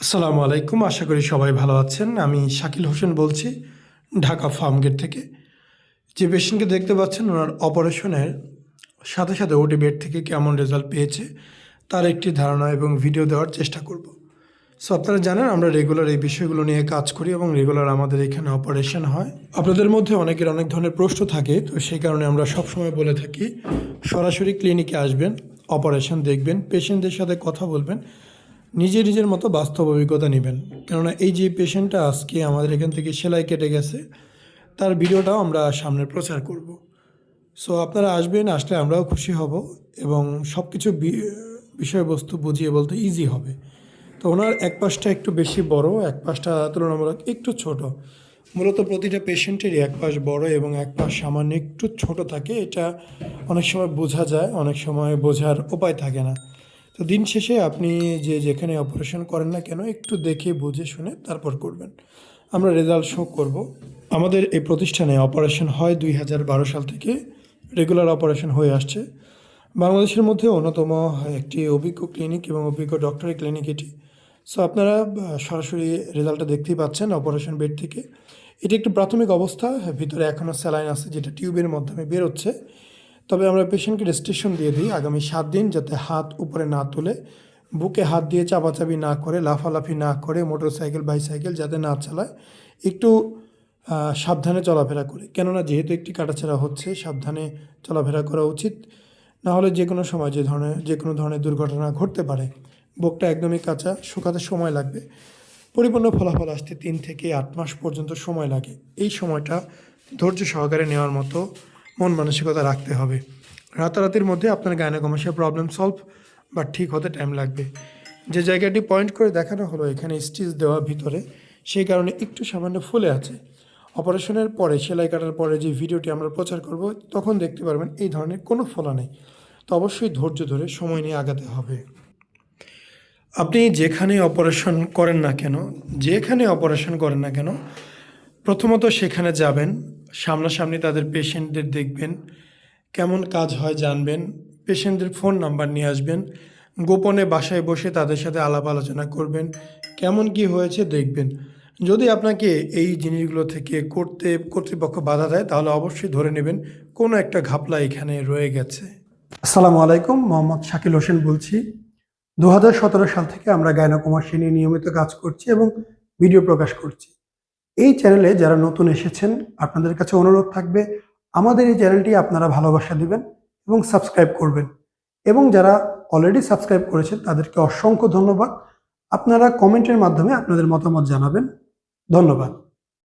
আসসালামু আলাইকুম। আশা করি সবাই ভালো আছেন। আমি শাকিল হোসেন বলছি ঢাকা ফার্মগেট থেকে। যে পেশেন্টকে দেখতে পাচ্ছেন ওনার অপারেশনের সাথে ওটি বেড থেকে কেমন রেজাল্ট পেয়েছে তার একটি ধারণা এবং ভিডিও দেওয়ার চেষ্টা করব। সো আপনারা জানেন আমরা রেগুলার এই বিষয়গুলো নিয়ে কাজ করি এবং রেগুলার আমাদের এখানে অপারেশন হয়। আপনাদের মধ্যে অনেকের অনেক ধরনের প্রশ্ন থাকে, তো সেই কারণে আমরা সবসময় বলে থাকি সরাসরি ক্লিনিকে আসবেন, অপারেশন দেখবেন, পেশেন্টদের সাথে কথা বলবেন, নিজের মতো বাস্তব অভিজ্ঞতা নেবেন। কেননা এই যে পেশেন্টটা আজকে আমাদের এখান থেকে সেলাই কেটে গেছে, তার ভিডিওটাও আমরা সামনে প্রচার করব। সো আপনারা আসবেন, আসলে আমরাও খুশি হব এবং সব কিছু বিষয়বস্তু বুঝিয়ে বলতে ইজি হবে। তো ওনার এক পাশটা একটু বেশি বড়, এক পাশটা তুলনামূলক একটু ছোট। মূলত প্রতিটা পেশেন্টেরই এক পাশ বড় এবং এক পাশ সামান্য একটু ছোট থাকে। এটা অনেক সময় বোঝা যায়, অনেক সময় বোঝার উপায় থাকে না। তো দিন শেষে আপনি যেখানে অপারেশন করেন না কেন একটু দেখে বুঝে শুনে তারপর করবেন। আমরা রেজাল্ট শো করব। আমাদের এই প্রতিষ্ঠানে অপারেশন হয় 2012 সাল থেকে, রেগুলার অপারেশন হয়ে আসছে। বাংলাদেশের মধ্যে অন্যতম একটি অভিজ্ঞ ক্লিনিক এবং অভিজ্ঞ ডক্টরের ক্লিনিক এটি। সো আপনারা সরাসরি রেজাল্টটা দেখতেই পাচ্ছেন অপারেশন বেড থেকে। এটি একটি প্রাথমিক অবস্থা, ভিতরে এখনও স্যালাইন আছে যেটা টিউবের মাধ্যমে বেরোচ্ছে। তবে আমরা পেশেন্টকে রেস্ট্রিকশন দিয়ে দিই আগামী 7 দিন যাতে হাত উপরে না তুলে, বুকে হাত দিয়ে চাপাচাপি না করে, লাফালাফি না করে, মোটরসাইকেল বাইসাইকেল যাতে না চালায়, একটু সাবধানে চলাফেরা করে। কেননা যেহেতু একটি কাটাছেঁড়া হচ্ছে, সাবধানে চলাফেরা করা উচিত। না হলে যে কোনো সময় যে কোনো ধরনের দুর্ঘটনা ঘটতে পারে। বুকটা একদমই কাঁচা, শুকাতে সময় লাগবে। পরিপূর্ণ ফলাফল আসতে 3 থেকে 8 মাস পর্যন্ত সময় লাগে। এই সময়টা ধৈর্য সহকারে নেওয়ার মতো মন মানসিকতা রাখতে হবে। রাতারাতির মধ্যে আপনার গাইনোকমাস্টিয়ার প্রবলেম সলভ বা ঠিক হতে টাইম লাগবে। যে জায়গাটি পয়েন্ট করে দেখানো হলো এখানে স্টিচ দেওয়া ভিতরে, সেই কারণে একটু সামান্য ফুলে আছে। অপারেশনের পরে, সেলাই কাটার পরে যে ভিডিওটি আমরা প্রচার করব তখন দেখতে পারবেন এই ধরনের কোনো ফোলা নেই। তো অবশ্যই ধৈর্য ধরে সময় নিয়ে আগাতে হবে। আপনি যেখানে অপারেশন করেন না কেন, প্রথমত সেখানে যাবেন, সামনাসামনি তাদের পেশেন্টদের দেখবেন, কেমন কাজ হয় জানবেন, পেশেন্টদের ফোন নাম্বার নিয়ে আসবেন, গোপনে বাসায় বসে তাদের সাথে আলাপ আলোচনা করবেন, কেমন কি হয়েছে দেখবেন। যদি আপনাকে এই জিনিসগুলো থেকে কর্তৃপক্ষ বাধা দেয় তাহলে অবশ্যই ধরে নেবেন কোনো একটা ঘাপলা এখানে রয়ে গেছে। আসসালামু আলাইকুম, মোহাম্মদ শাকিল হোসেন বলছি। 2017 সাল থেকে আমরা গাইনোকমাস্টিয়া নিয়ে নিয়মিত কাজ করছি এবং ভিডিও প্রকাশ করছি। এই চ্যানেলে যারা নতুন এসেছেন আপনাদের কাছে অনুরোধ থাকবে আমাদের এই চ্যানেলটি আপনারা ভালোবাসা দিবেন এবং সাবস্ক্রাইব করবেন। এবং যারা অলরেডি সাবস্ক্রাইব করেছেন তাদেরকে অসংখ্য ধন্যবাদ। আপনারা কমেন্টের মাধ্যমে আপনাদের মতামত জানাবেন। ধন্যবাদ।